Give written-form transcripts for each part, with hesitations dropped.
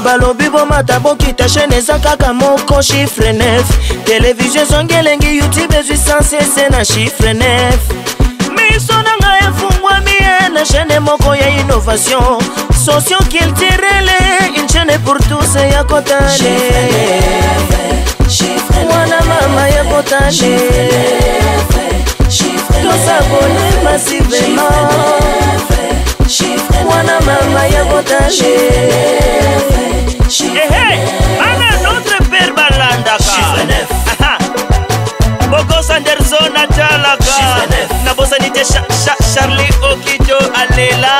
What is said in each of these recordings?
balobi bomata bokita chaîne eza kaka moko chiffre 9 télévision zongelengi YouTube ezwi sans na chiffre 9 miso nanga efungwami na chaîne moko ya innovation socio-culturelle une chaîne pour tous ya kotale mwana mama ya kotale tosabone massivement mwana mama ya kotale ana notre père balandaka Boko Sanderson atalaka na bosanite Charlie Okijo alela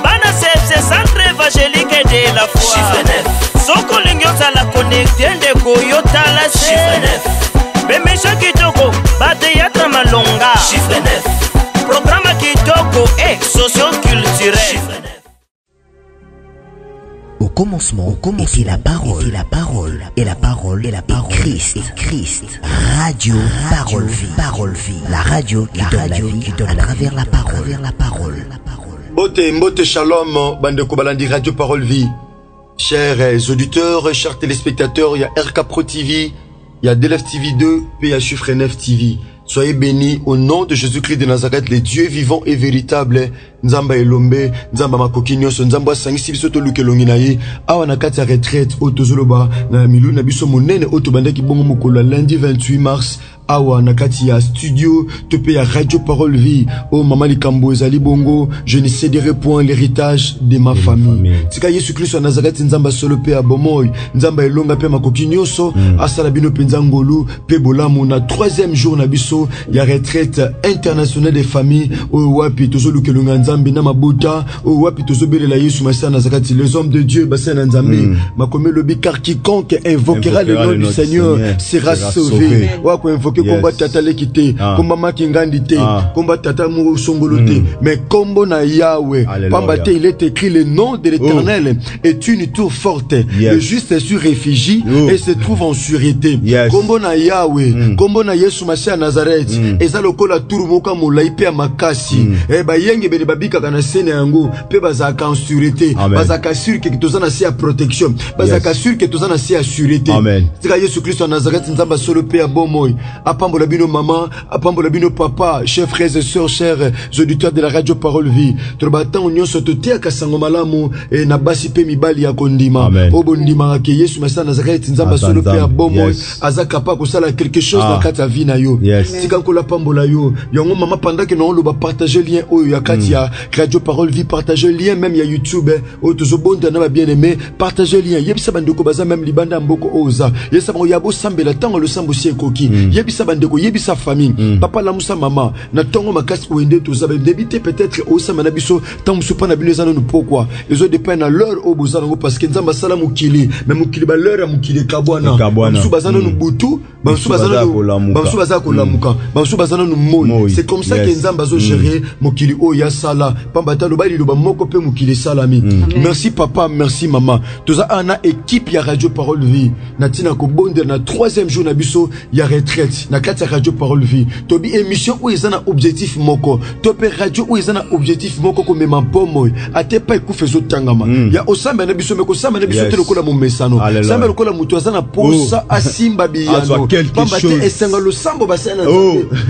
bana c'est centre évangélique de la foi soko lingyosa la connecter ndeko yotala se bemesha kitoko bateyatra malonga programme kitoko et socio-culturel. Au commencement, était la parole, et la parole, Christ. Radio, parole vie, la radio qui donne la vie, à travers la parole. Mbote shalom, Bandeko Balandi Radio Parole Vie. Chers auditeurs, chers téléspectateurs, il y a RK Pro TV, il y a DLF TV 2, puis il y a Chiffre 9 TV. Soyez bénis au nom de Jésus-Christ de Nazareth, le Dieu vivant et véritable. Nzamba elombe, nzamba makokinyo, nzamba sangisi biso to luke longinaye. Awa na kati ya retraite otozoloba na milu na biso monene otobandaki bongo mokolo lundi 28 mars. Awa na kati ya studio tope ya Radio Parole Vie. Oh mama likambo ezali bongo, je ne céderai point l'héritage de ma famille. Tika Yesu Kristo na Nazareth nzamba solo pe abomoy, nzamba elonga pe makokinyo so, asala bino penza ngolu pe bolamu na 3e jour na biso ya retraite internationale des familles. Oh wapi tozoluke longa nzambe na mabuta, oh wapi tozobelela Yesu Masiya Nazareth, les hommes de Dieu basana nzambe. Makome lobi car quiconque invoquera le nom du Seigneur sera sauvé. Wako invoquer combat tata lekite, combat makingandi te, combat tata mu songolo te, mais combo na Yahweh. Pambate il est écrit le nom de l'Éternel est une tour forte. Le juste est sur réfugie et se trouve en sûreté. Combo na Yahweh, combo na Yesu Masiya Nazareth. Eza lokola tour moka molai pe makasi. Eh ba yenge bele babika kana sene yango pe bazaka en sûreté. Bazaka sûr que tozana si à protection. Bazaka sûr que tozana si à sûreté. Tika Yesu Kristo na Nazareth nzamba solo pe abomoy. Apambola bino maman, apambola bino papa, chers frères et sœurs, chers auditeurs de la Radio Parole Vie. Trobatan union sotote akasango malamu e na basi pe mibali ya kondima. Obondima ke Yesu Masiya Nazareth nzamba solo pe abomoy azaka pa ko sala quelque chose na kata vie na yo. Tika ko la pambola yo. Yango mama pendant que nous va partager lien oyo ya kati ya Radio Parole Vie, partager lien même ya YouTube o tozobonda na bien aimé, partager lien. Yebisa bandeko baza même libanda mboko oza. Yesa ba yabo sambela tango le sambo sie koki. Yebisa bandeko, yebisa famille. Papa la musa mama na tongo makasi oende toza débiter peut-être au samana biso tango supa na bino zana nous pourquoi. Les autres dépendent à l'heure au bozana parce que nzamba sala mukili, même mukili ba l'heure ya mukili kabwana. Bansu bazana no butu, bansu bazana ko lamuka. Bansu bazana no moi. C'est comme ça que nzamba zo gérer mukili o ya sala. Pambata lo bali lo ba moko pe mukili salami. Merci papa, merci maman. Toza ana équipe ya Radio Parole Vie. Na tina ko bonde na 3e jour na biso ya retraite. Na kati ya Radio Parole Vie. Tobi émission où ezana objectif moko. Topé radio où ezana objectif moko ko mema pomoy. Ate pa ku fezo tangama. Ya osamba na biso meko samba na biso te lokola mo mesano. Samba lokola mutu azana posa asimba biyano. Pambate esenga lo sambo basana.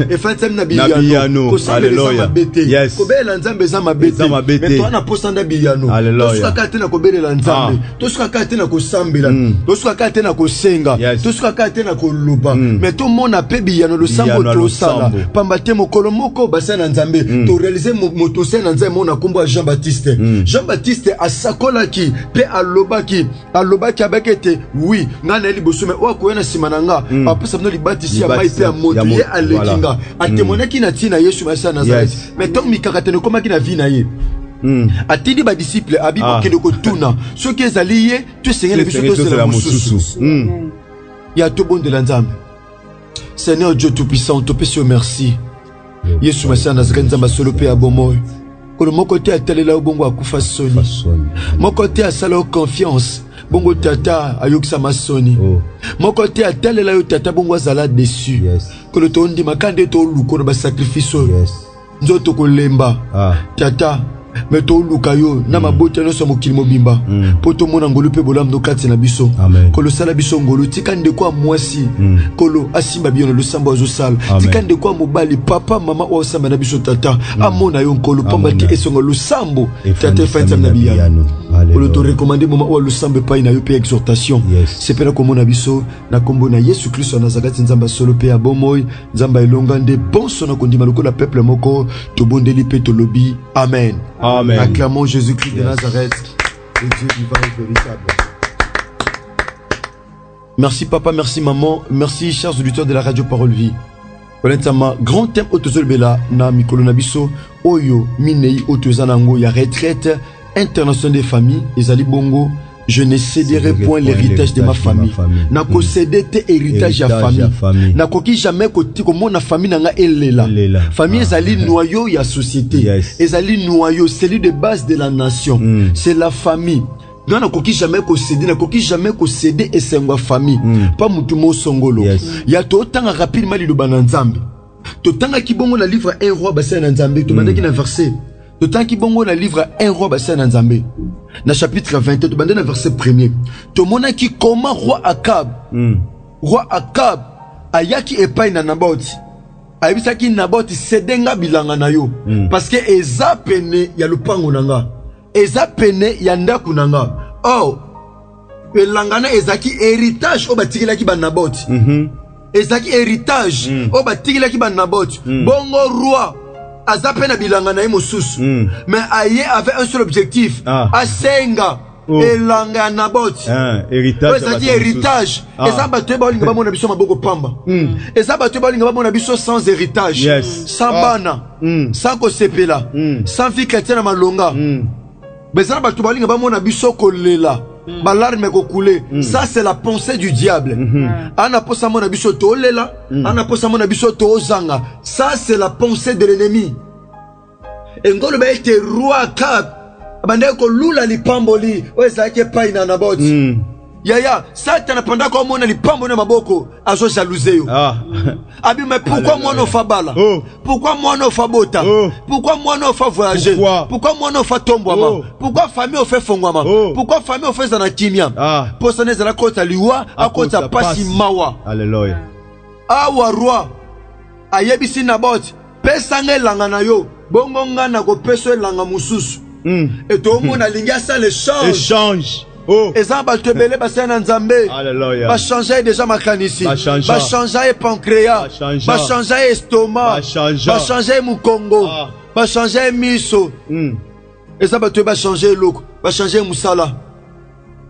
E fatem na biyano. Ko samba na bete. Ko bela nzambe za mabete. Mais toi na posanda biyano. Tosuka kate na ko belela nzambe. Tosuka kate na ko sambela. Tosuka kate na ko senga. Tosuka kate na ko luba. Mais tout monde a pe biyano lo sambo to sala. Pambate mokolo moko basana nzambe. To réaliser moto sena nzambe mona kombo Jean-Baptiste. Jean-Baptiste asakola ki pe alobaki abekete oui ngana liboso me wako yana simananga papa sabno libatisi ya mai pe ya moto ye alekinga atemonaki na tina Yesu Masiya Nazareth. Mais tant mikakatene komaki na vie na ye. Atidi ba disciple abi bokende ko tuna ceux qui ezalié tu seigneur biso to c'est la mususu. Ya to bon de l'Nzambe. Seigneur Dieu tout puissant, te pèse merci. Yesu Masiya Nazareth nzamba solo pe abomoy. Kono moko te atelela bongo akufa soni. Moko te asala confiance. Bongo tata ayokisa masoni. Moko te atelela yo tata bongo azala déçu. Kono to ndi makande to luko ba sacrifice. Nzoto ko lemba. Tata mais to lukayo na mabota no somo kilimo bimba poto mona ngolu pe bolam no kati na biso kolo sala biso ngolu tikande kwa mwasi kolo asimba biono le samba zo sala tikande kwa mobali papa mama o samba na biso tata amona yo ngolu pamba te esongo lu sambo tata fanta na biyano kolo to recommander mama o lu sambe pa ina yo pe exhortation c'est pena ko mona biso na kombo na Yesu Kristo na zakati nzamba solo pe abomoy nzamba elongande bon sona kondima lokola peuple moko to bondeli pe to lobi amen. Amen. Acclamons Jésus-Christ de Nazareth, le Dieu vivant et véritable. Merci papa, merci maman, merci chers auditeurs de la radio Parole Vie. Honnêtement, grand thème autozolbela na mikolo nabiso oyo minei autozanango ya retraite internationale des familles ezali bongo. Je ne céderai point l'héritage de ma famille. Nako céder te héritage ya famille. Nako ki jamais koti ko mona famille nanga elela. Famille ezali noyau ya société. Ezali noyau, celui de base de la nation. C'est la famille. Non nako ki jamais ko céder, nako ki jamais ko céder esengwa famille. Pas mutu mo songolo. Ya to tanga rapidement li lobana nzambe. To tanga ki bongo na livre 1 roi bassin na nzambe, to mandaki na verset. To tanga ki bongo na livre 1 roi bassin na nzambe. Na chapitre 21, tu bandes dans verset 1er. Tu mona qui comment roi Akab ayaki epai na Naboti. Ayebisa ki Naboti sedenga bilanga na yo. Parce que eza pene ya lupango nanga. Eza pene ya ndaku nanga. Oh, elangana ezaki héritage o batikila ki ba Naboti. Ezaki héritage o batikila ki ba Naboti. Bongo roi Azapena bilanga na mosusu. Mais Aye avait un seul objectif. Asenga. Elanga Naboti. Héritage. C'est-à-dire héritage. Et ça battu balinga ba mona biso maboko pamba. Et ça battu balinga ba mona biso sans héritage. Sans bana. Sans kosepela. Sans vie chrétienne malonga. Mais ça battu balinga ba mona biso kolela. Balarme ko couler. Ça c'est la pensée du diable. Ana posa mona biso to lela, ana posa mona biso to zanga. Ça c'est la pensée de l'ennemi. Et ngolo ba ete roi Akab. Bande ko lula li pamboli, o ezaki pa ina Naboti. Yaya, Satan pendant ko mona li pamboli maboko, azo jalouser yo. Abi mais pourquoi moi no fa bala? Pourquoi moi no fa bota? Pourquoi moi no fa voyager? Pourquoi moi no fa tombwama? Pourquoi famille o fait fongwama? Pourquoi famille o fait zana kimia? Pour ça nezala kota liwa, akota pasi mawa. Alléluia. Awa roi ayebisi Naboti, pesa ngelanga na yo, bongo ngana ko peso elanga mususu. Et tout le monde a ligné ça l'échange. Et ça va te mêler parce que Nzambe va changer déjà ma canisse, va changer pancréas, va changer estomac, va changer mon Congo, va changer miso. Et ça va te changer l'eau, va changer moussala.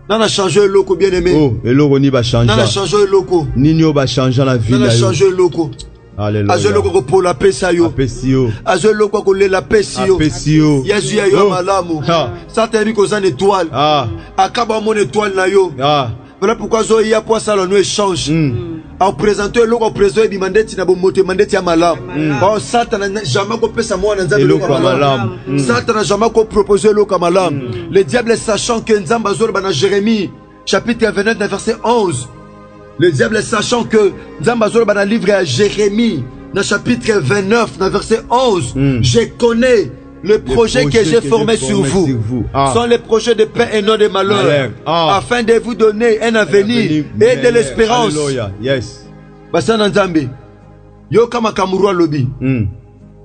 Nana changer l'eau bien aimé. Oh, et l'eau ni va changer. Nana changer l'eau. Nino va changer la vie. Nana changer l'eau. Alléluia. Azoloko pour la pesayo. Apesio. Azoloko ko la pesio. Apesio. Yesu ya yo malamu. Ça t'a dit qu'on a une étoile. Akaba mon étoile na yo. Voilà pourquoi zo ya pour ça nous échange. En présentant l'oko président bi mandeti na bomote mandeti ya malamu. Oh Satan n'a jamais ko pesa moi na nzambe l'oko malamu. Satan n'a jamais ko proposer l'oko malamu. Le diable sachant que nzamba zo bana Jérémie chapitre 29 verset 11. Le diable sachant que Nzambazolo dans le livre à Jérémie, dans le chapitre 29, dans le verset 11, je connais le projet que j'ai formé sur vous. Sont les projets de paix et non de malheur, afin de vous donner un avenir et de l'espérance. Basa Nzambe, yo kama kamurwa lobi.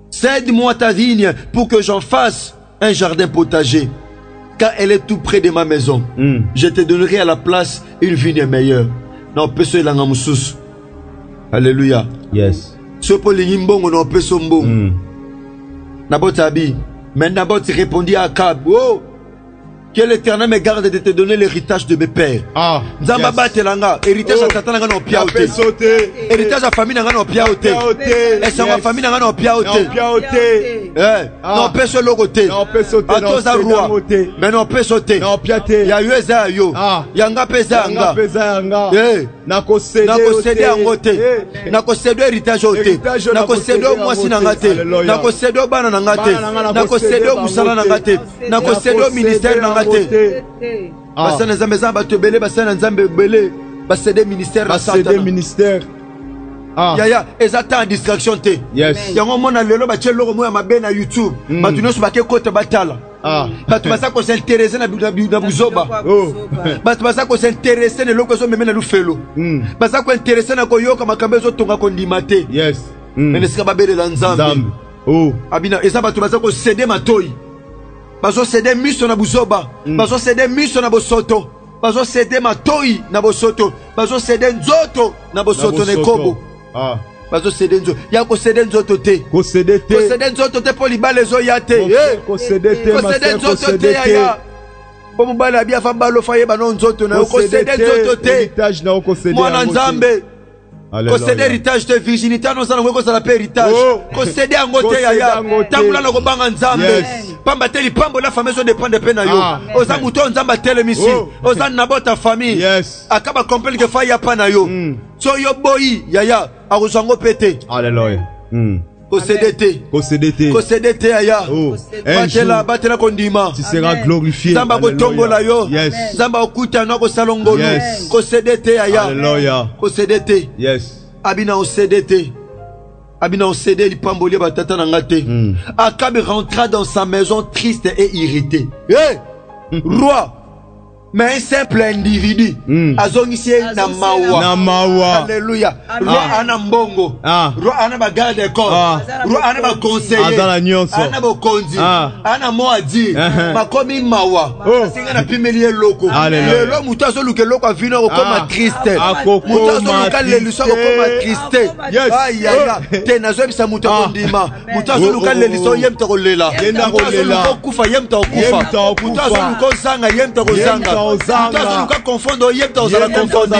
Cède-moi ta vigne pour que j'en fasse un jardin potager, car elle est tout près de ma maison. Je te donnerai à la place une vigne meilleure. Non, peso elanga mususu. Alléluia. Yes. Sopo lingimbongo no peso mbongo. Naboti abi. Mais Naboti répondit à Akab. Oh, que l'Éternel me garde de te donner l'héritage de mes pères. Nzamba batelanga. Héritage à tata nanga no piaote. Héritage à famille nanga no piaote. Et sa famille nanga no piaote. Non peso logote. Non peso te. Atoza roi. Mais non peso te. Non piate. Ya yueza yo. Yanga pesa anga. Nako céder angote. Nako céder héritage ote. Nako céder mwasi nanga te. Nako céder bana nanga te. Nako céder musala nanga te. Nako céder ministère nanga te. Basa nzambe za bato belé, basa nzambe belé. Basa des ministères. Basa des ministères. yaya ezata en distraction te yango mona lelo ba tshelo mo ya mabe na YouTube batu nyonso ba ke kota batala batu basa ko s'intéresser na buzoba batu basa ko s'intéresser na loko so meme na lufelo basa ko intéresser na ko yoka makambe zo tonga ko ndima te mais sika ba bele na nzambe abina eza batu basa ko céder matoi bazo céder miso na buzoba bazo céder miso na bosoto bazo céder matoi na bosoto bazo céder nzoto na bosoto ne kobo bazo céder nzoto ya ko céder nzoto te ko céder nzoto te po libala ezo ya te ko céder nzoto te ya po mobala bia fa balo fa ye bano nzoto na ko céder nzoto te mwana nzambe ko céder héritage te virginité no sana ko sala pe héritage ko céder yango te ya tambula na ko banga nzambe pamba te lipambo la famille so dépend de pe na yo oza muto nzamba telemisi oza na bota famille akaba comprendre que fa ya pa na yo so yo boyi yaya akuzango pete alléluia ko céder te yaya batela kondima tu seras glorifié nzamba ko tongola yo nzamba okuta na ko salongolo ko céder te yaya alléluia ko céder te abina o céder te abina o céder lipamboli batata na ngate akabe rentra dans sa maison triste et irrité roi mais un simple individu azongisi na mawa alléluia roi ana mbongo roi ana bagarde de corps roi ana ba conseiller ana ba konzi ana moadi makomi mawa singa na pimelie loko lelo muto azoluka loko avina okoma triste muto azoluka leliso okoma triste ayaya te nazobisa muto kondima muto azoluka leliso yemta kolela muto azoluka kufa yemta kufa muto azoluka zanga yemta kozanga muto confondre yemta ozala confondre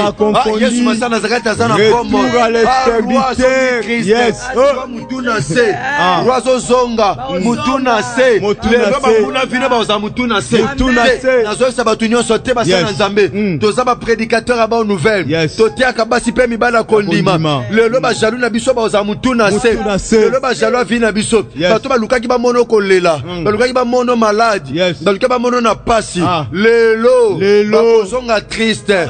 yesu masa nazareth azana kombo mutu na se roi zonga mutu na se lelo banguna vino baoza mutu na se nazoyebisa bato nyonso te basala nzambe toza baprédicateur ya bao nouvelle toteaka basi mpe mibala kondima lelo bajalu na biso baoza mutu na se lelo bajalu avi na biso bato balukaki bamono kolela balukaki bamono maladi balukaki bamono na pasi lelo bakozonga triste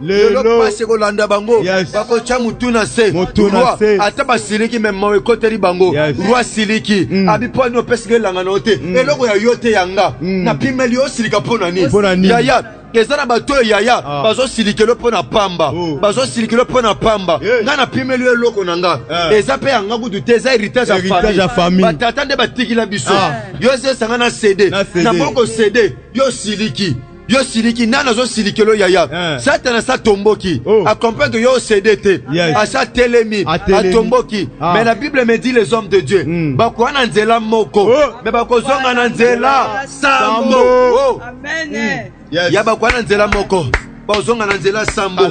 lelo pasi kolanda bango bakotya mutu na se roi ata basiliki mema ekoteli bango roi siliki abiponi opesika elanga na yo te eloko ya yo te yanga napimeli yo osilika mpo na nini yaya eza na bato oyo yaya bazosilikelo mpo na pamba bazosilikelo mpo na pamba nga napimeli yo eloko na nga eza mpe yanga kutu te eza héritage ya famille batata nde batikila biso yo eza esanga na cd na moko cd yo siliki nana zo silikelo yaya satana sa tomboki accompagne yo cd te asa telemi atomboki mais la bible me dit les hommes de Dieu bakwa na nzela moko mais bakozonga na nzela sambo amen ya bakwa na nzela moko bazonga na nzela sambo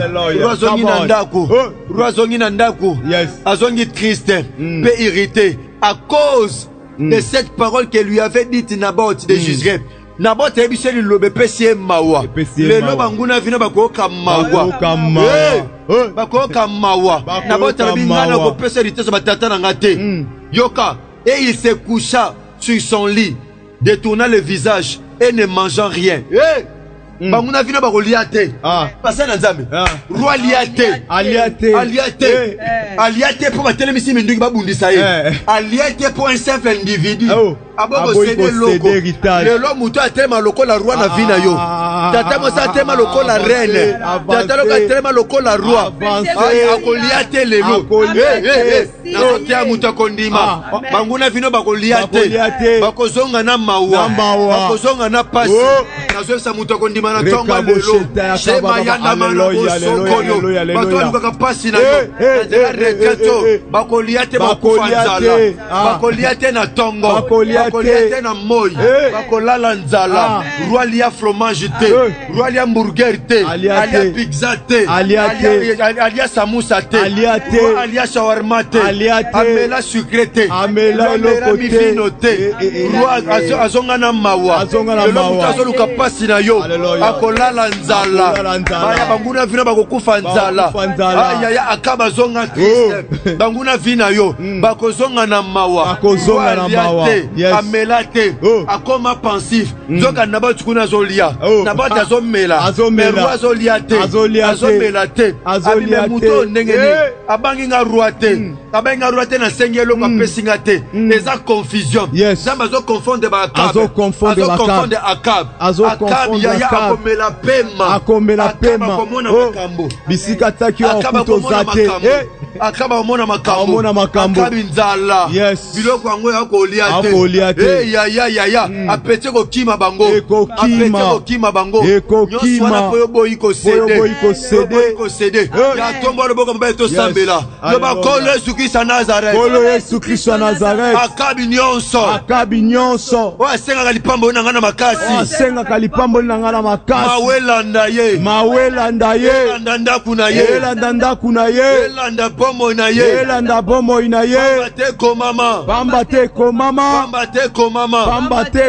roi zongi na ndaku azongi triste pe irrité à cause de cette parole que lui avait dite Naboth de Jezreel. Naboth ebise lilobe pesi mawa lelo banguna vino bakoka mawa bakoka mawa Naboth abingana ko pesa riteso batata na ngate yoka et il se coucha sur son lit détournant le visage et ne mangeant rien banguna vino bakoliate pasana nzambe roi aliate pour batelemisi minduki babundisa ye aliate pour un simple individu aboko céder loko lelo muto atema lokola roi na vina yo tata mosa atema lokola reine tata lokola atema lokola roi akoliate lelo nakotia muto kondima banguna vino bakoliate bakozonga na mawa bakozonga na pasi nazoyebisa muto kondima na tonga lelo shema yanda mana bosokoyo bato alukaka pasi na yo nzela reketo bakoliate bakufa nzala bakoliate na tongo bakoliate na moi bakolala nzala roi lia fromage te roi lia hamburger te alia pizza te alia samusa te alia shawarma te amela sucre te amela mifino te roi azonga na mawa lelo mutu azoluka mwasi na yo akolala nzala baya banguna vina bakokufa nzala ayaya akaba zonga triste banguna vina yo bakozonga na mawa amela te akoma pensif nzoka na ba tukuna zolia na ba tazomela merwa azolia te azomela te abime muto ndenge ni abangi nga ruate abangi ruate na sengelo kwa pesinga te eza confusion zamba zo confondre ba akab yaya akomela pema bisika taki wa kutozate akaba omona makambo akabi nzala biloko yango ya kolia te yaya apete kokima bango nyonso wana po yo boyi kosede ya tombo loboko mbaye tosambela loba kolo Yesu Kristo ya Nazareth akabi nyonso oyo asengaka lipambo na nga na makasi mawelanda ye elanda ndaku na ye elanda bomoi na ye pamba te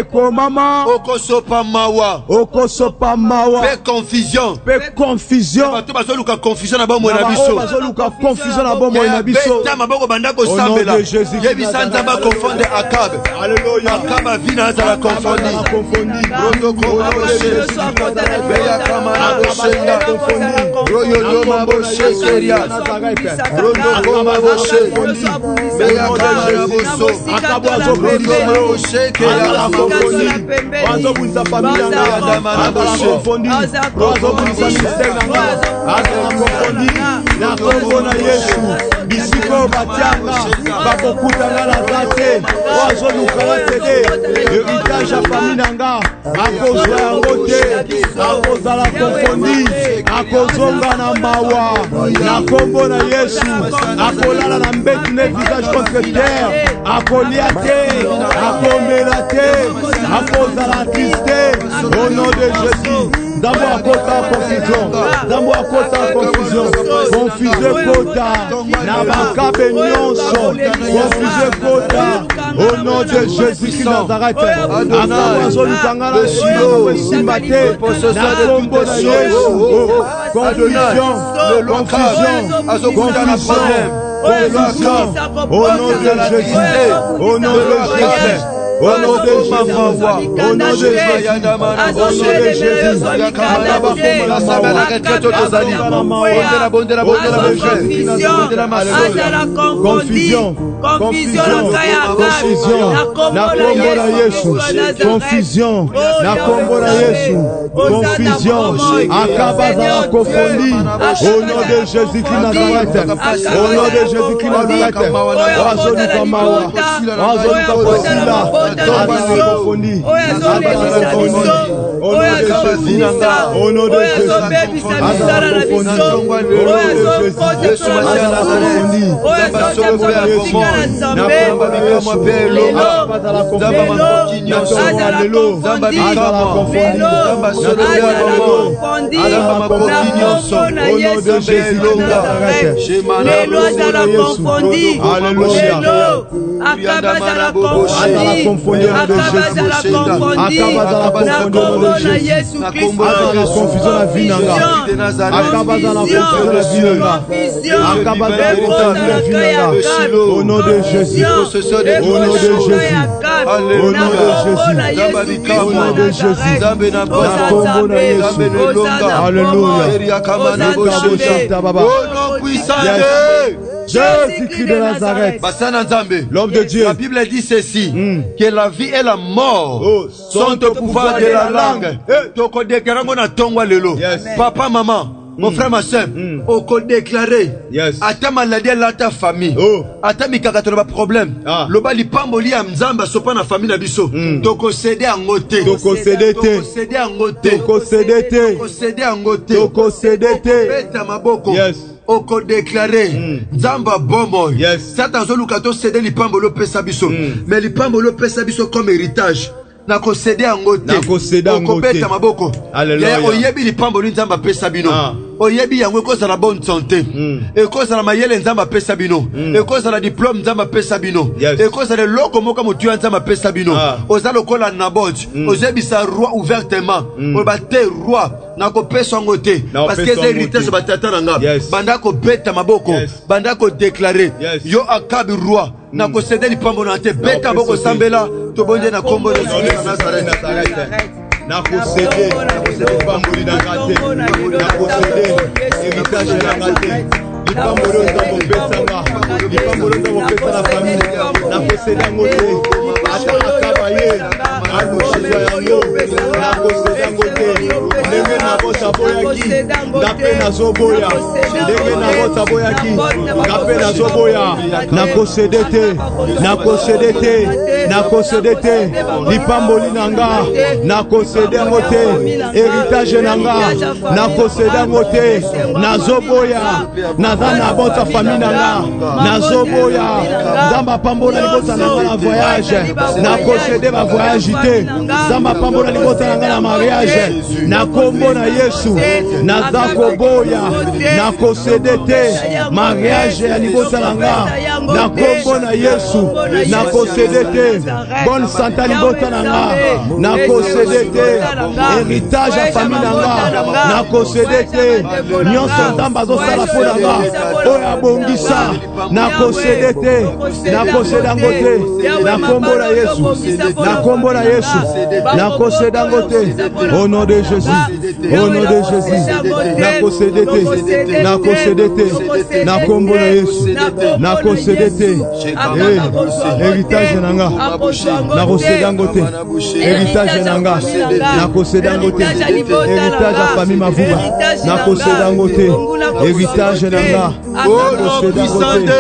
komama okosopa mawa pe confusion bato bazoluka confusion na bomoi na biso ta maboko banda kosambela yebisa nzamba confondre akab vina azala confondi bisiko batianga bakokutana na zate wazoluka wasede héritage ya famille nanga akozwa yango te akozala konfondi akozonga na mawa na kombo na Yesu akolala na mbeti ne visage contre terre akolia te akomela te akozala triste au nom de Jésus. D'abord à confusion, confuse kota, nabakabe nyonso, confuse kota, au nom de Jésus-Christ Nazareth. Akawazo lukangala shiro, simbate, nakombo na Yesu, confusion, au nom de Jésus, au nom de Jésus. Au nom de Jésus, confusion, Akabaza Kofondi, au nom de Jésus-Christ Nazareth, au nom de Jésus-Christ Nazareth, au nom de Jésus-Christ de Nazareth, l'homme de Dieu. La Bible dit ceci, que la vie et la mort sont au pouvoir de la langue. Papa, maman, mon frère, ma soeur, on peut déclarer à ta maladie, à ta famille, à ta mikakato problème. Le bali pamboli à mzamba sopa na famille na biso. Toko cédé en côté. Toko cédé en côté. Toko cédé en côté. Toko cédé. Beta maboko. Oko déclaré Zamba bombo. Satan zolukato cédé lipambolo pesa biso. Mais lipambolo pesa biso comme héritage. Nako cédé en côté. Nako cédé en côté. Beta maboko. Alléluia. Oyebi lipambolo nzamba pesa bino. oyebi yango ekozala bonne santé ekozala mayele nzambe apesa bino ekozala diplôme nzambe apesa bino ekozala eloko moko motu ya nzambe apesa bino oza lokola Naboth ozebisa roi ouvertement oyeba te roi nakopesa yango te parce que eza héritage batata na nga banda kobeta maboko banda kodeklare yo Akabi roi nakosede lipambo na te beta boko sambela tobonde na kombo na Nazareth nakosede lipambo na ngate nakosede héritage na ngate lipambo na mopesanga lipambo na mopesa na famille nakosede yango te ata akabaye alushizwa yango nakosede yango te ndenge nabota boyaki ngape nazoboya ndenge nabota boyaki ngape nazoboya nakosede te nakosede te nakosede te lipamboli nanga nakosede yango te héritage nanga nakosede yango te nazoboya naza nabota famille nanga nazoboya nzamba pambola libota nanga na voyage nakosede ba voyage te nzamba pambola libota nanga na mariage nakombo na Yesu naza koboya nakosede te mariage ya libota nanga nakombo na Yesu nakosede te bonne santé libota nanga nakosede te héritage ya famille nanga nakosede te nyonso nzamba azosala mpo nanga oyo abongisa nakosede te nakosede yango te nakombo na Yesu nakombo na Yesu nakosede yango te au nom de Jésus au nom de Jésus nakosede te nakosede te nakombo na Yesu nakosede te héritage nanga nakosede yango te héritage nanga nakosede yango te héritage ya famille Mavuba nakosede yango te héritage nanga nakosede yango te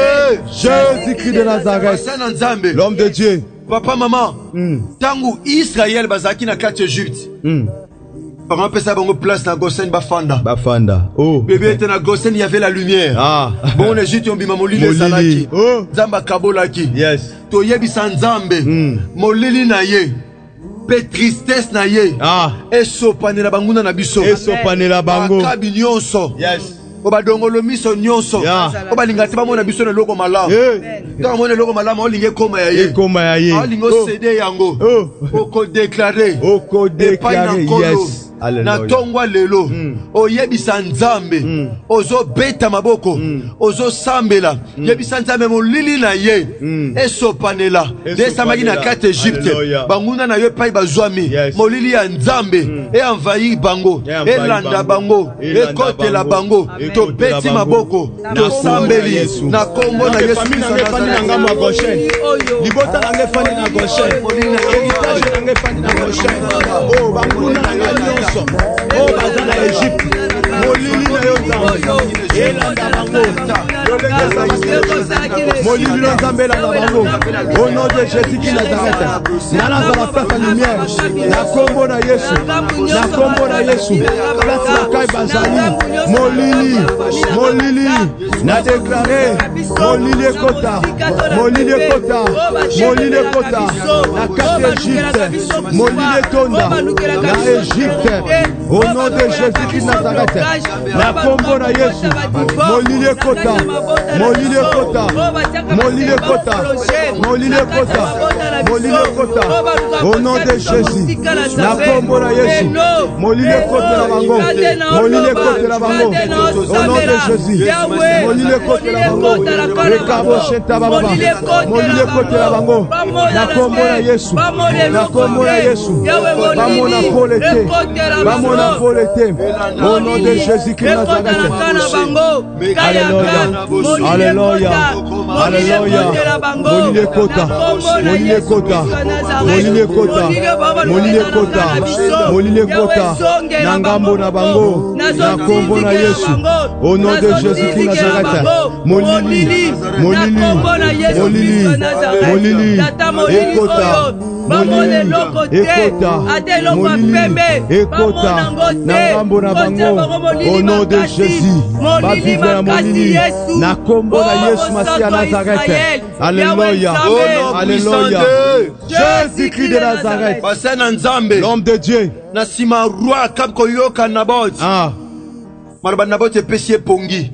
Jésus-Christ de Nazareth l'homme de Dieu papa maman tangu Israël bazaki na kati Egypte Parents pesa bango place na Gosen bafanda. Oh. Bébé était na Gosen, il y avait la lumière. Ah. Bon Égypte on bima molili salaki. Oh. Zamba kabolaki. Yes. To yebi sanzambe. Molili na ye. Pe tristesse na ye. Ah. Eso panela banguna na biso. Eso panela bango. Akabi nyonso. Yes. Oba dongolo miso nyonso. Oba lingati ba mona biso na loko malamu. Quand mona loko malamu olinge koma ya ye. Koma ya ye. Olingo céder yango. Oko déclarer. Oko déclarer. Yes. Na tongwa lelo oyebisa nzambe ozo beta maboko ozo sambela yebisa nzambe molili na ye esopanela desamaki na kati Egypte banguna na yo pai bazwami molili ya nzambe e envahir bango elanda bango ekotela bango to beti maboko to sambeli na kombo na Yesu Kristo na ngamba Goshen libota na ngefani na Goshen héritage na ngefani na Goshen oh banguna na yo oh bazana Egypte molili na yo nzambe elanda bango molili na nzambe elanda bango au nom de Jésus qui Nazareth nalaza la place en lumière na kombo na Yesu na kombo na Yesu place na kai bazali molili na déclaré molili ekota na kati Egypte molili etonda na Egypte au nom de Jésus-Christ Nazareth la kombo na Yesu molili ekota au nom de Jésus la kombo na Yesu molili ekota la bango au nom de Jésus molili ekota la bango rekabo sheta baba molili ekota la bango la kombo na Yesu bamona polete bamona polete au nom de Jésus-Christ Nazareth. Alléluia. Molile kota nangambo na bango na kombo na Yesu au nom de Jésus-Christ Nazareth. Molili ekota nangambo na bango au nom de Jésus. Va vivre la molili na kombo na Yesu Masia Nazareth. Alléluia. Jésus-Christ de Nazareth. L'homme de Dieu. Nasima roi Kabkoyoka Naboth. Marabana bote pesie pongi.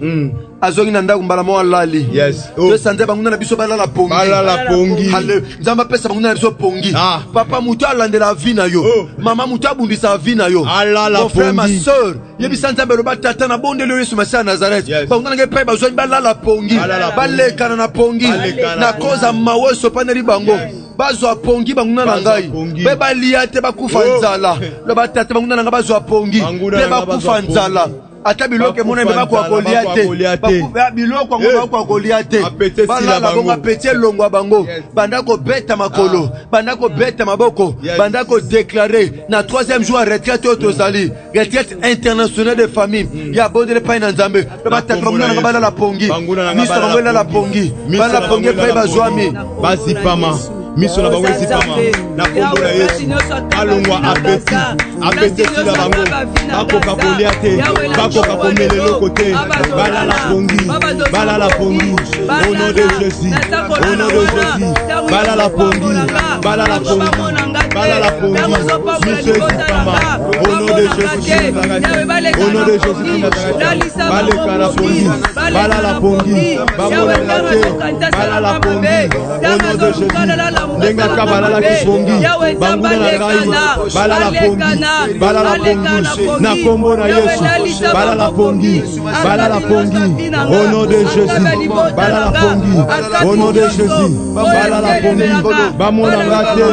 Azongi nanda kumbala mo alali. Yes. To sanze banguna na biso balala pongi. Balala pongi. Hale, nzamba pesa banguna na biso pongi. Papa mutu alandela vie na yo. Mama mutu abundisa vie na yo. Alala mon frère, ma pongi. soeur, yebi sanze beroba tata na bonde le Yesu Masiya Nazareth. Banguna nge pe bazongi balala pongi. Balekana na pongi. Na koza maweso paneli bango. Bazwa pongi banguna na ngai. Be baliate bakufa nzala. Le batata banguna na ngai bazwa pongi. Be bakufa nzala. Ata biloko mona mbeba kwa Goliate. Biloko ngoma kwa Goliate. Bala la bonga pete longwa bango. Bandako beta makolo. Bandako beta maboko. Bandako déclarer na 3e jour retraite autosali. Retraite internationale de famille. Ya bodele pa na Nzambe. Batata banguna na bala la pongi. Miso bangula la pongi. Bala la pongi pa bazwami. Bazipama. Miso na bango ezipama na kombo na Yesu alongwa apeti sila bango bakoka kolia te bakoka komelelo kote balala pongi au nom de Jésus balala pongi miso ezipama au nom de Jésus baleka la pongi balala pongi bamona te balala pongi au nom de Jésus Lenga kabalala kisongi banguna na rai balala pongi na kombo na Yesu balala pongi au nom de Jésus balala pongi au nom de Jésus balala pongi bamona ngate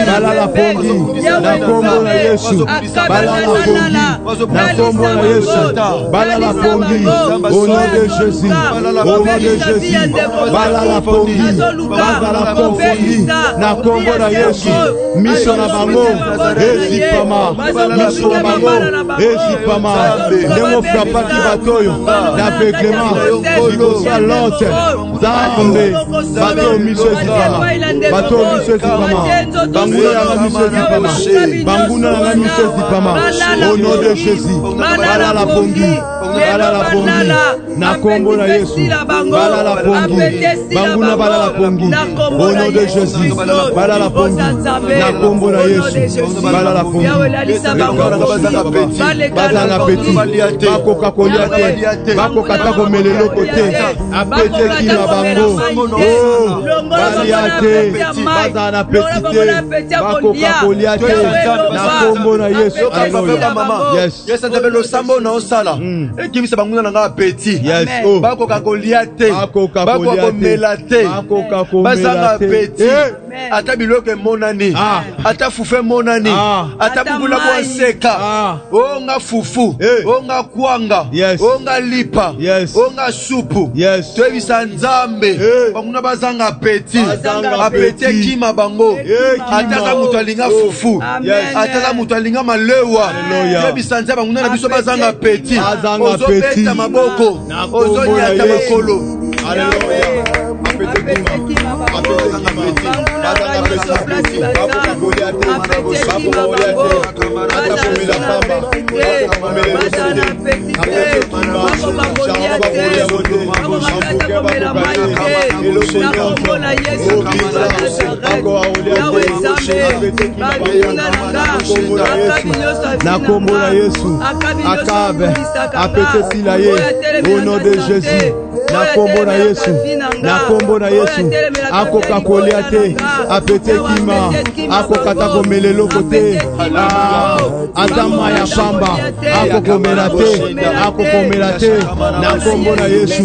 balala pongi na kombo na Yesu balala pongi na kombo na Yesu balala pongi au nom de Jésus balala pongi bazala konfondi na kombo na Yesu miso na bango ezipama miso na bango ezipama ndemo frapaki batoyo na beklema likosa lote zambe bato miso ezipama banguna na miso ezipama au nom de Jésus balala pongi na kombo na Yesu balala pongi banguna balala pongi au nom de Jésus balala pongi na kombo na Yesu balala pongi bazanga peti bakoka kolia te bakoka ta komelelo kote apete kila bango baliate bazana peti te bakoka kolia te na kombo na Yesu yes nzambe lo sambo na osala ekimisa banguna na nga peti bakoka kolia te bakoka komela te bazanga peti ata biloko monani ata fufe monani ata bubula kwa seka onga fufu onga kwanga onga lipa onga supu tebisa Nzambe banguna bazanga peti apeti kima bango ata mutu alinga fufu ata mutu alinga malewa tebisa Nzambe banguna na biso bazanga peti ozobeta maboko ozonyata makolo na kombo na Yesu akabe apete silaye au nom de Jésus na kombo na Yesu akoka kolia te apete kima akokata komelelo kote atama ya pamba akokomela te na kombo na Yesu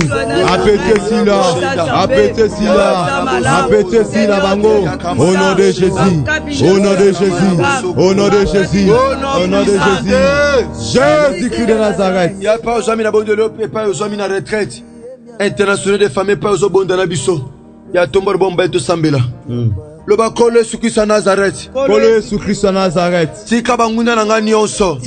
apete sila bango au nom de Jésus Jésus-Christ de Nazareth. Il n'y a pas aux amis et pas aux amis en retraite international de famille, pas aux bonnes dans biso. Il y a tombé bombe de Sambela. Le bakole Yesu Kristo Nazareth. Kole Yesu Kristo Nazareth. Tika banguna nanga nyonso.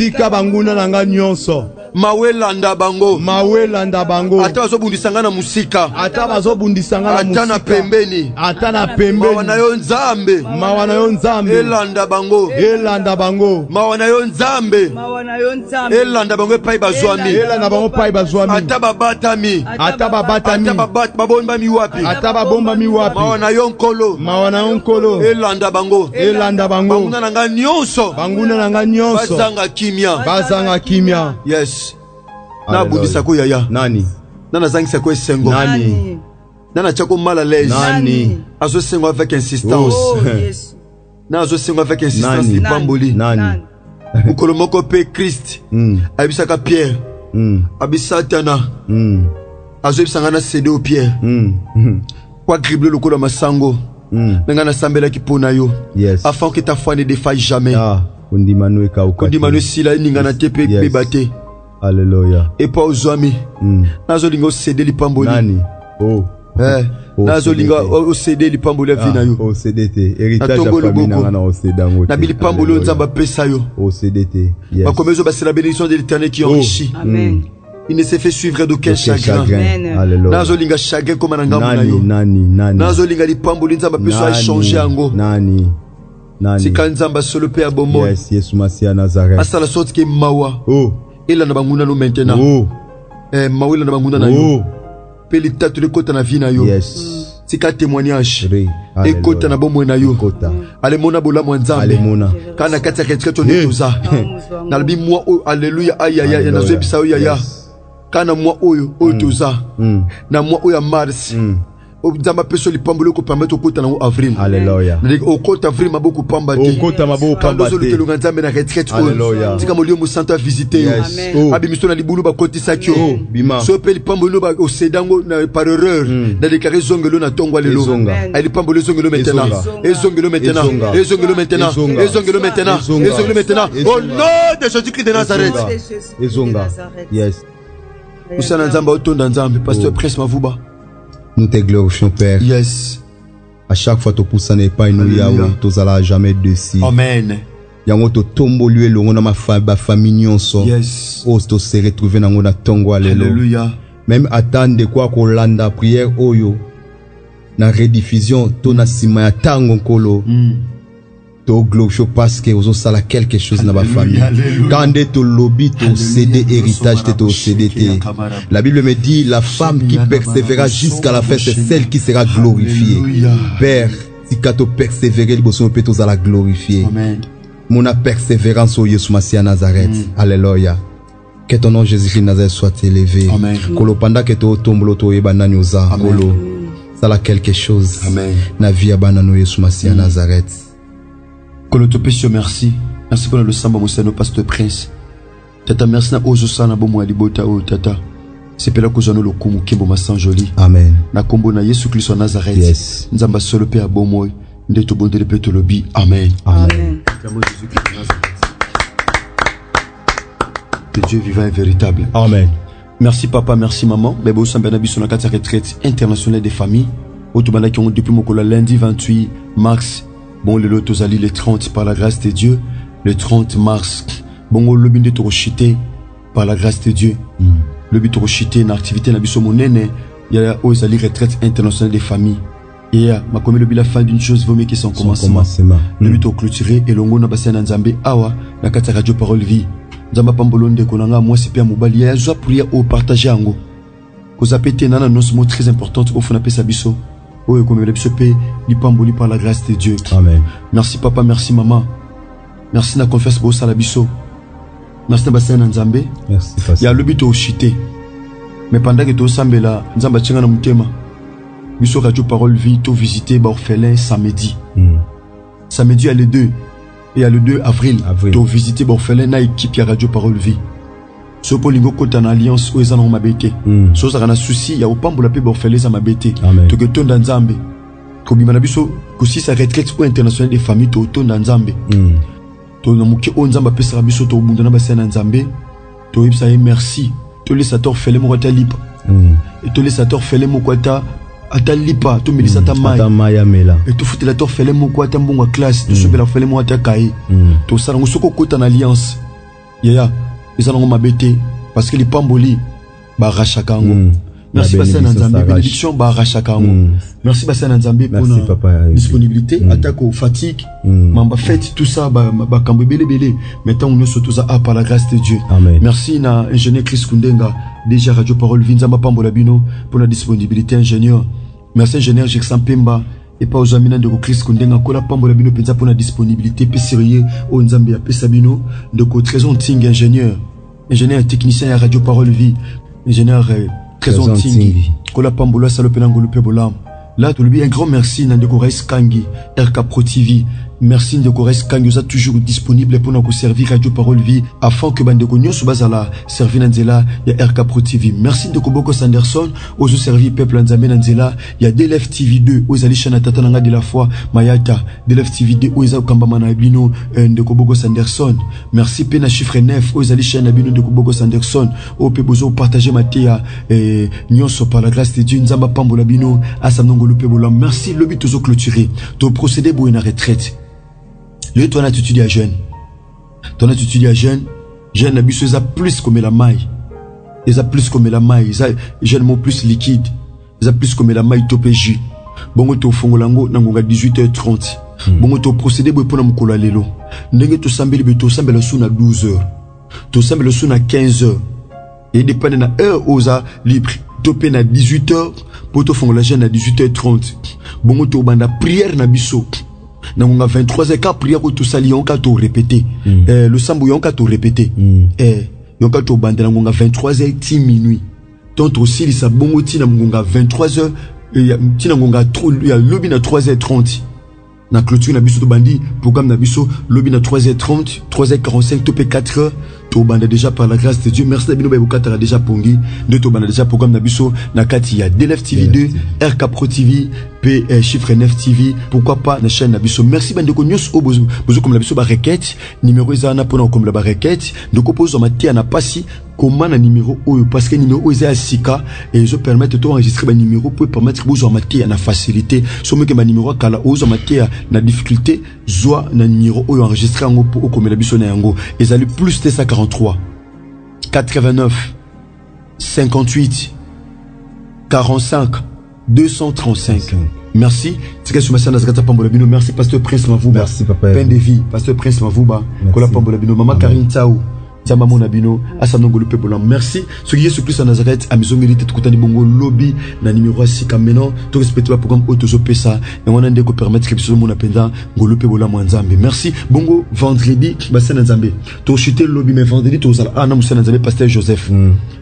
mawelanda bango mawelanda bango ata bazobundisanga na musika ata bazobundisanga na musika ata na pembeni ata na pembeni mawa na yo nzambe mawa na yo nzambe elanda bango mawa na yo nzambe elanda bango epai bazwami elanda bango epai bazwami ata babatami babombami wapi ata babombami wapi mawa na yo nkolo elanda bango banguna na nga nyonso bazanga kimia yes na budisa ko yaya nani nana zangisa ko esengo nani nana chako mal à l'aise nani azo sengo avec insistance yes na azo sengo avec insistance lipamboli nani ukolo moko pe Christ abisaka Pierre abisatana azo bisanga na cédé au Pierre kwa cribler le kolo masango nanga na sambela ki pona yo afin que ta foi ne défaille jamais kondimano sila ninga na tepe bebate alléluia et pas aux amis nazo lingo cédé lipamboli nani nazo linga o cédé lipamboli vina yo o CDT héritage ya famille na o cédango na bilipamboli nzamba pesa yo o CDT ba komezo ba c'est la bénédiction de l'Éternel qui enrichit amen il ne s'est fait suivre d'aucun chagrin alléluia nazo linga chagrin comme na ngamu na yo nani nazo linga lipamboli nzamba pesa changer yango nani sika nzamba solo pe abomo yes Yesu Masia Nazareth asa la sorte que mawa ela na banguna no maintenant mawila na banguna na yo pe litatu le kota na vie na yo yes sika témoignage ekota na bomwe na yo ale mona bola mwanzambe kana kati ya ketika to netoza na libi mwa alléluia ayaya na zo bisa yaya kana mwa oyo toza na mwa oyo mars nzamba peso lipambolo ko permettre okota na avril alléluia okota avril maboko pamba te okota maboko pamba te ndozo ke nzambe na retraite alléluia tika molio mo santa visiter abi misto na libulu ba kotisa kyo so pe lipambolo ba osedango na par erreur na déclarer zongelo na tongwa lelo ay lipambolo zongelo maintenant ezongelo maintenant au nom de Jésus-Christ de Nazareth ezonga yes usana nzamba otonda nzambe pasteur Prince Mavuba. Nous te glorifions, Père. Yes. À chaque fois, tu pousses en épargne, nous, Yahweh, tu n'auras jamais dessus. Amen. Yango to tombo lui le ngona ma famille nyonso. Yes. O to se retrouver na ngona tongo alelo. Alléluia. Même attendre quoi ko landa prière oyo na rediffusion to na sima ya tango nkolo. To glorifier parce que ozo sala quelque chose na ba famille. Quand to lobby to céder héritage to CDT. La Bible me dit la femme qui persévérera jusqu'à la fin c'est celle qui sera glorifiée. Père, si kato persévérer liboso pe to za glorifier. Amen. Mon persévérance au Yesu Masia Nazareth. Alléluia. Que ton nom Jésus-Christ Nazareth soit élevé. Amen. Kolo panda que to tombolo to ebanani oza. Kolo. Sala quelque chose. Amen. Na vie abanano Yesu Masia Nazareth. Kolo to pesio merci. Merci pour le samba mosano pasteur Prince. Tata merci na ozo sana bomo alibota o tata. C'est pela ko zano lokumu kimbo masan joli. Amen. Na kombo na Yesu Christ en Nazareth. Yes. Nzamba solo pe abomo. Ndeto bondele pe to lobi. Amen. Amen. Que Dieu vivant et véritable. Amen. Merci papa, merci maman. Bebo Sambana Biso na kati retraite internationale des familles. Automana qui ont depuis mon lundi 28 mars. Bon le loto zali le 30 par la grâce de Dieu. Le 30 mars. Bon le binde to chité par la grâce de Dieu. Le binde to chité na activité na biso monene. Il y a aux zali retraite internationale des familles. Et ma comme le la fin d'une chose vaut mieux que son commencement. Le but au clôturé et l'ongo na bassin nzambe awa na kati radio parole vie. Nzamba pambolo ndeko nanga moi c'est pia mobali ya zo prière au partager ango. Ko zapete nana nos mots très importante au fond apesa biso. O comme le biso pe li pamboli par la grâce de Dieu. Amen. Merci papa, merci maman. Merci na confiance bo sala biso. Merci na bassin nzambe. Merci pasteur. Ya le but au chité. Mais pendant que to sambela nzamba tchenga na mutema. Biso radio parole vie to visiter ba orphelin samedi. Samedi à le 2 et à le 2 avril. To visiter ba orphelin na équipe ya radio parole vie. So polingo kota na alliance o ezana mabete. So za kana souci ya opambola pe ba orphelin za mabete. To ke tonda nzambe. Ko bimana biso ko si sa retraite internationale des familles to tonda nzambe. To na muke o nzamba pesa biso to bundana ba sena nzambe. To ibsa e merci. To lesa to orphelin mo kota lipa. Et to lesa to orphelin mo kota ata lipa to milisa ta mai mela et to futela to orphelin mo kota mbongo classe to sobela orphelin mo ata kai to sala ngosoko kota na alliance yaya ezana ngo mabete parce que les pamboli ba rachakango. Merci Bassin Nzambe, bénédiction ba rachakango. Merci Bassin Nzambe pour la disponibilité, attaque aux fatigues, mamba fête tout ça ba kambo belé. Maintenant on nous tout ça par la grâce de Dieu. Amen. Merci na ingénieur Chris Kundenga, déjà Radio Parole Vinzamba Pambola Bino pour la disponibilité ingénieur. Merci ingénieur Jexan Pemba et pas aux amina de Chris Kundenga kola Pambola Bino penza pour la disponibilité pe sérieux au Nzambe ya Pesabino de ko Trésor Ting ingénieur technicien à Radio Parole Vie ingénieur Trésor Ting kola Pambola salopena ngolupe bolam. Là, tu lui un grand merci Nande Kores Kangi, RK Pro TV. Merci Nande Kores Kangi, vous êtes toujours disponible pour nous servir Radio Parole Vie afin que Bande Konyo Subazala servir Nanzela, il y a RK Pro TV. Merci Nande Koboko Sanderson, aux servir Peuple Nzambe Nanzela, il y a DLF TV 2, aux Ali Chana Tatananga de la foi, Mayata, DLF TV 2, aux Kambamana Bino, Nande Koboko Sanderson. Merci Pena Chiffre 9, aux Ali Chana Bino de Koboko Sanderson, au Pebozo partager Matéa, Nyonso par la grâce de Dieu, Nzamba Pambola Bino, Asamnongo. Merci, le but toujours clôturé. Ton procédé pour une retraite. Le ton attitude à jeune. Ton attitude à jeune abusé ça plus comme la maille. Ils a plus comme la maille. Jeune mot plus liquide. Ils a plus comme la maille topéji. Bongo to fongolango nangonga 18h30. Bongo to procédé pour na mukola lelo. Ndenge to sambeli beto sambela suna 12h. To sambela suna 15h. Et dépend na heure oza libre. Topé na 18h. Poto fongola jeune à 18h30. Bongo to banda prière na biso. Nangonga 23h ka prière ko to sali yonka to répéter. Le sambo yonka to répéter. Yonka to banda nangonga 23h 10 minuit. Tonto aussi lisa bongo tina ngonga 23h tina ngonga ya lobby na 3h30. Na clôture na biso to bandi programme na biso lobby na 3h30 3h45 topé 4h to banda déjà par la grâce de Dieu. Merci d'abino ba bokatara déjà pongi de to banda déjà programme na biso na kati ya DLF TV 2 RK Pro TV P chiffre 9 TV pourquoi pas na chaîne na biso. Merci bande ko news o bozo comme la biso ba requête numéro ezana pona comme la ba requête de proposer matia na pasi comment na numéro oyo parce que numéro oyo za sika et je permettre de enregistrer ba numéro pour permettre bozo matia na facilité somme que ba numéro kala ozo matia na difficulté zoa na numéro oyo enregistrer ngo pour comme la biso na yango ezali plus de 143 89 58 45 235. Merci. Merci Pasteur Prince Mavouba. Merci papa. Pain de vie. Pasteur Prince Mavouba. Kola Pambola Bino. Maman Karine Tao. Tiama Mona Bino. Asanongolo Pebola. Merci. Ce qui est Christ en Nazareth. À maison militaire. Tukutani Bongo Lobby. Na numéro 6 maintenant. Tout respecte le programme Autozo Pesa. Et on a des permettre que ce mon appendant. Ngolo Pebola Mwanzambe. Merci. Bongo vendredi. Bassin Nzambe. Tu chuté Lobby mais vendredi. Tu as un Moussa Nzambe. Pasteur Joseph.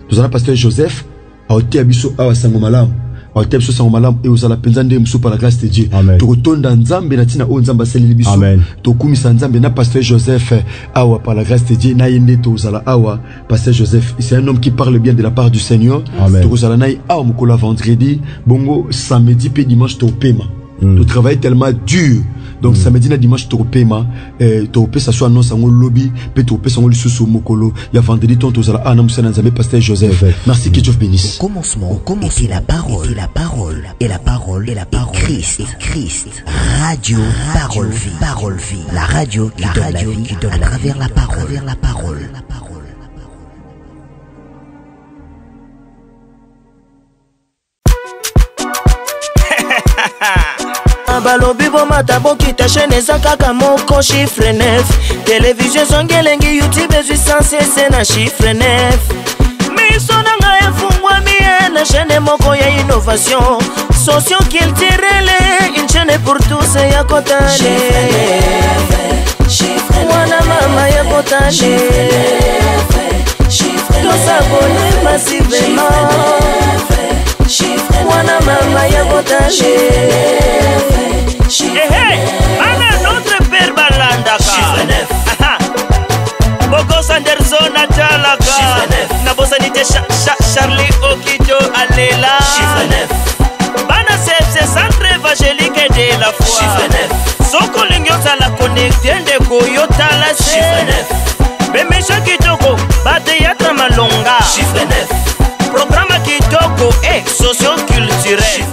Tu as Pasteur Joseph. A ôté Abisso. A Sangomalam. A temso sa malam et aux ala penzande mso par la grâce de Dieu. To rotonda nzambe na tina o nzamba seli biso. To kumisa nzambe na pasteur Joseph awa par la grâce de Dieu na yende to zala awa pasteur Joseph c'est un homme qui parle bien de la part du Seigneur. To zala na awa mukola vendredi bongo samedi pe dimanche to pema. To travail tellement dur. Donc samedi na dimanche to pema to pe ça soit non sango lobby pe to pe sango lisusu mokolo ya vendredi ton to zala ana musana nzambe pasteur Joseph. Merci que Dieu bénisse. Au commencement était la parole et la parole et la parole et la parole Christ. Radio Parole Vie. La radio qui donne la vie à travers la parole. balobi bomata bokita chaîne eza kaka moko chiffre 9 télévision zongelengi youtube ezwi sansese na chiffre 9 miso nanga efungwami na chaîne moko ya innovation socio-culturelle une chaîne pour tous ya kotane mwana mama ya kotane tosabone massivement mwana mama ya kotane. Notre père balandaka Boko Sanderson atalaka na bosanite Charlie Okijo alela bana c'est centre évangélique de la foi soko lingyo sala connecté ndeko yotala se bemesha kitoko bateyatra malonga programme kitoko et socio-culturel.